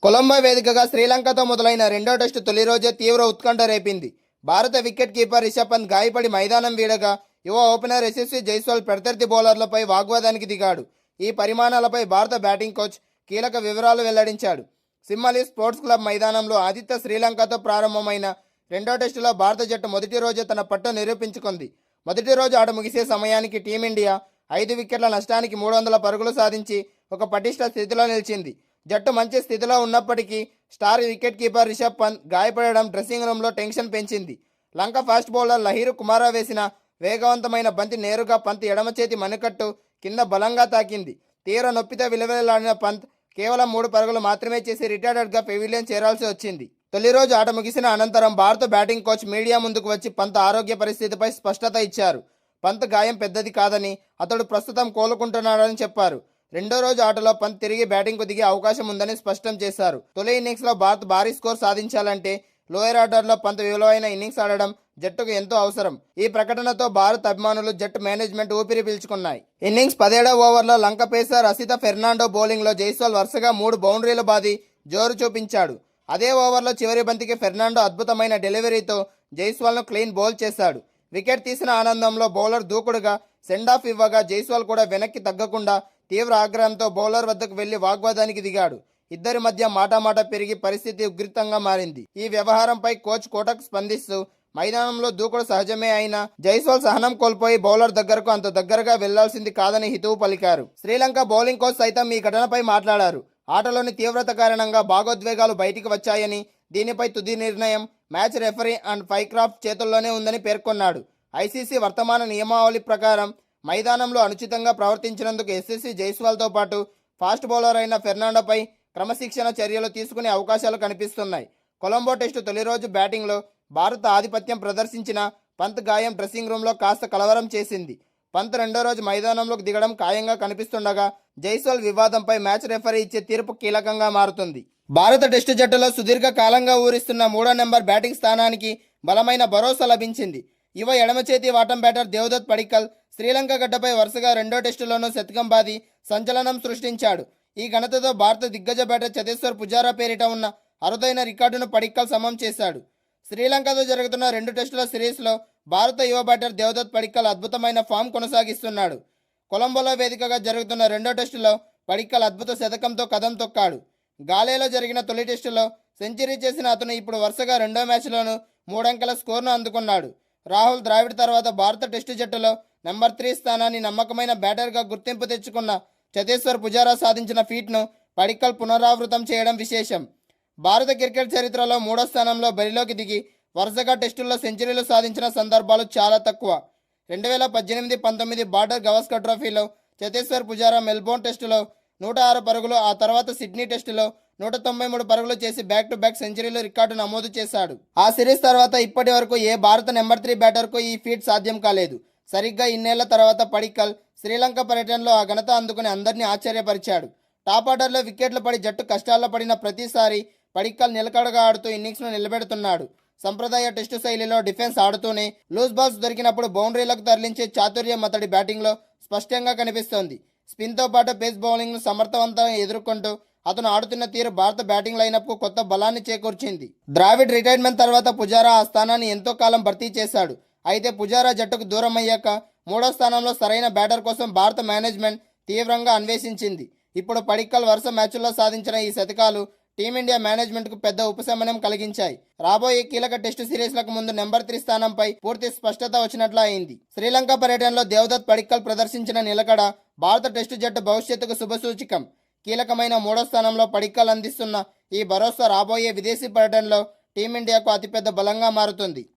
కొలంబో వేదికగా శ్రీలంకతో మొదలైన రెండో టెస్టు తొలి రోజే తీవ్ర ఉత్కంఠ రేపింది. భారత వికెట్ కీపర్ రిషబ్ పంత్ గాయపడి మైదానం వీడగా యువ ఓపెనర్ యశస్వి జైస్వాల్ ప్రత్యర్థి బౌలర్లపై వాగ్వాదానికి దిగాడు. ఈ పరిమాణాలపై భారత బ్యాటింగ్ కోచ్ కీలక వివరాలు వెల్లడించాడు. సింహలి స్పోర్ట్స్ క్లబ్ మైదానంలో ఆతిథ్య శ్రీలంకతో ప్రారంభమైన రెండో టెస్టులో భారత జట్టు మొదటి రోజే తన పట్టు నిరూపించుకుంది. మొదటి రోజు ఆట ముగిసే సమయానికి టీమిండియా 5 వికెట్ల నష్టానికి 300 పరుగులు సాధించి ఒక పటిష్ట స్థితిలో నిలిచింది. జట్టు మంచి స్థితిలో ఉన్నప్పటికీ star wicket keeper Rishabh Pant గాయపడడం డ్రెస్సింగ్ రూమ్లో టెన్షన్ పెంచింది. లంక ఫాస్ట్ బౌలర్ లహీరు కుమారా వేసిన వేగవంతమైన బంతి నేరుగా పంత్ ఎడమ చేతి మణికట్టు కింద బలంగా తాకింది. తీవ్ర నొప్పితో విలవిలలాడిన పంత్ కేవలం 3 పరుగులు మాత్రమే చేసి రిటైర్డ్గా పెవిలియన్ చేరాల్సి వచ్చింది. తొలి రోజు ఆట ముగిసిన అనంతరం భారత బ్యాటింగ్ కోచ్ మీడియా ముందుకు వచ్చి పంత్ ఆరోగ్య పరిస్థితిపై స్పష్టత ఇచ్చారు. పంత్ గాయం పెద్దది కాదని, అతడు ప్రస్తుతం కోలుకుంటున్నాడని చెప్పారు. రెండో రోజు ఆటలో పంత్ తిరిగి బ్యాటింగ్కు దిగే అవకాశం ఉందని స్పష్టం చేశారు. తొలి ఇన్నింగ్స్లో భారత్ భారీ స్కోర్ సాధించాలంటే లోయర్ ఆర్డర్లో పంత్ విలువైన ఇన్నింగ్స్ ఆడడం జట్టుకు ఎంతో అవసరం. ఈ ప్రకటనతో భారత్ అభిమానులు, జట్టు మేనేజ్మెంట్ ఊపిరి పీల్చుకున్నాయి. ఇన్నింగ్స్ 17వ ఓవర్లో లంక పేసర్ అసిత ఫెర్నాండో బౌలింగ్లో జైస్వాల్ వరుసగా 3 బౌండరీలు బాది జోరు చూపించాడు. అదే ఓవర్లో చివరి బంతికి ఫెర్నాండో అద్భుతమైన డెలివరీతో జైస్వాల్ను క్లీన్ బౌల్ చేశాడు. వికెట్ తీసిన ఆనందంలో బౌలర్ దూకుడుగా సెండాఫ్ ఇవ్వగా జైస్వాల్ కూడా వెనక్కి తగ్గకుండా తీవ్ర ఆగ్రహంతో బౌలర్ వద్దకు వెళ్లి వాగ్వాదానికి దిగాడు. ఇద్దరి మధ్య మాటామాట పెరిగి పరిస్థితి ఉగ్రితంగా మారింది. ఈ వ్యవహారంపై కోచ్ కోటక్ స్పందిస్తూ మైదానంలో దూకుడు సహజమే అయినా జైస్వాల్ సహనం కోల్పోయి బౌలర్ దగ్గరకు అంత దగ్గరగా వెళ్లాల్సింది కాదని హితవు పలికారు. శ్రీలంక బౌలింగ్ కోచ్ సైతం ఈ ఘటనపై మాట్లాడారు. ఆటలోని తీవ్రత కారణంగా భాగోద్వేగాలు బయటికి వచ్చాయని, దీనిపై తుది నిర్ణయం మ్యాచ్ రెఫరీ అండ్ ఫైక్రాఫ్ట్ చేతుల్లోనే ఉందని పేర్కొన్నాడు. ఐసీసీ వర్తమాన నియమావళి ప్రకారం మైదానంలో అనుచితంగా ప్రవర్తించినందుకు యశస్వి జైస్వాల్తో పాటు ఫాస్ట్ బౌలర్ అయిన ఫెర్నాండోపై క్రమశిక్షణ చర్యలు తీసుకునే అవకాశాలు కనిపిస్తున్నాయి. కొలంబో టెస్టు తొలి రోజు బ్యాటింగ్లో భారత ఆధిపత్యం ప్రదర్శించిన పంత్ గాయం డ్రెస్సింగ్ రూమ్లో కాస్త కలవరం చేసింది. పంత్ రెండో రోజు మైదానంలోకి దిగడం ఖాయంగా కనిపిస్తుండగా జైస్వాల్ వివాదంపై మ్యాచ్ రెఫరీ ఇచ్చే తీర్పు కీలకంగా మారుతుంది. భారత టెస్టు జట్టులో సుదీర్ఘ కాలంగా ఊరిస్తున్న 3వ నెంబర్ బ్యాటింగ్ స్థానానికి బలమైన భరోసా లభించింది. యువ ఎడమ చేతి వాటం బ్యాటర్ దేవదత్ పడిక్కల్ శ్రీలంక గడ్డపై వరుసగా రెండో టెస్టులోనూ శతకం బాది సంచలనం సృష్టించాడు. ఈ ఘనతతో భారత దిగ్గజ బ్యాటర్ చతేశ్వర్ పుజారా పేరిట ఉన్న అరుదైన రికార్డును పడిక్కల్ సమం చేశాడు. శ్రీలంకతో జరుగుతున్న 2 టెస్టుల సిరీస్లో భారత యువ బ్యాటర్ దేవదత్ పడిక్కల్ అద్భుతమైన ఫామ్ కొనసాగిస్తున్నాడు. కొలంబోలో వేదికగా జరుగుతున్న రెండో టెస్టులో పడిక్కల్ అద్భుత శతకంతో కదం తొక్కాడు. గాలేలో జరిగిన తొలి టెస్టులో సెంచరీ చేసిన అతను ఇప్పుడు వరుసగా రెండో మ్యాచ్లోనూ 3 అంకెల స్కోర్ను అందుకున్నాడు. రాహుల్ ద్రావిడ్ తర్వాత భారత టెస్టు జట్టులో నెంబర్ 3 స్థానాన్ని నమ్మకమైన బ్యాటర్గా గుర్తింపు తెచ్చుకున్న చతేశ్వర్ పుజారా సాధించిన ఫీట్ను పడిక్కల్ పునరావృతం చేయడం విశేషం. భారత క్రికెట్ చరిత్రలో 3వ స్థానంలో బరిలోకి దిగి వరుసగా టెస్టుల్లో సెంచరీలు సాధించిన సందర్భాలు చాలా తక్కువ. 2018-19 బార్డర్ గవాస్కర్ ట్రోఫీలో చతేశ్వర్ పుజారా మెల్బోర్న్ టెస్టులో 106 పరుగులు, ఆ తర్వాత సిడ్నీ టెస్టులో 193 పరుగులు చేసి బ్యాక్ టు బ్యాక్ సెంచరీలు రికార్డు నమోదు చేశాడు. ఆ సిరీస్ తర్వాత ఇప్పటి వరకు ఏ భారత నెంబర్ 3 బ్యాటర్కు ఈ ఫీట్ సాధ్యం కాలేదు. సరిగ్గా ఇన్నేళ్ల తర్వాత పడిక్కల్ శ్రీలంక పర్యటనలో ఆ ఘనత అందుకుని అందరినీ ఆశ్చర్యపరిచాడు. టాప్ ఆర్డర్లో వికెట్లు పడి జట్టు కష్టాల్లో పడిన ప్రతిసారి పడిక్కల్ నిలకడగా ఆడుతూ ఇన్నింగ్స్ను నిలబెడుతున్నాడు. సంప్రదాయ టెస్టు శైలిలో డిఫెన్స్ ఆడుతూనే లూజ్ బాల్స్ దొరికినప్పుడు బౌండరీలకు తరలించే చాతుర్యం అతడి బ్యాటింగ్లో స్పష్టంగా కనిపిస్తోంది. స్పిన్తో పాటు పేస్ బౌలింగ్ను సమర్థవంతంగా ఎదుర్కొంటూ అతను ఆడుతున్న తీరు భారత బ్యాటింగ్ లైనప్కు కొత్త బలాన్ని చేకూర్చింది. ద్రావిడ్ రిటైర్మెంట్ తర్వాత పుజారా ఆ స్థానాన్ని ఎంతో కాలం భర్తీ చేశాడు. అయితే పుజారా జట్టుకు దూరం అయ్యాక 3వ స్థానంలో సరైన బ్యాటర్ కోసం భారత మేనేజ్మెంట్ తీవ్రంగా అన్వేషించింది. ఇప్పుడు పడిక్కల్ వరుస మ్యాచ్ల్లో సాధించిన ఈ శతకాలు టీమిండియా మేనేజ్మెంట్కు పెద్ద ఉపశమనం కలిగించాయి. రాబోయే కీలక టెస్టు సిరీస్లకు ముందు నెంబర్ 3 స్థానంపై పూర్తి స్పష్టత వచ్చినట్లు అయింది. శ్రీలంక పర్యటనలో దేవదత్ పడిక్కల్ ప్రదర్శించిన నిలకడ భారత టెస్టు జట్టు భవిష్యత్తుకు శుభసూచకం. కీలకమైన 3వ స్థానంలో పడిక్కల్ అందిస్తున్న ఈ భరోసా రాబోయే విదేశీ పర్యటనలో టీమిండియాకు అతిపెద్ద బలంగా మారుతుంది.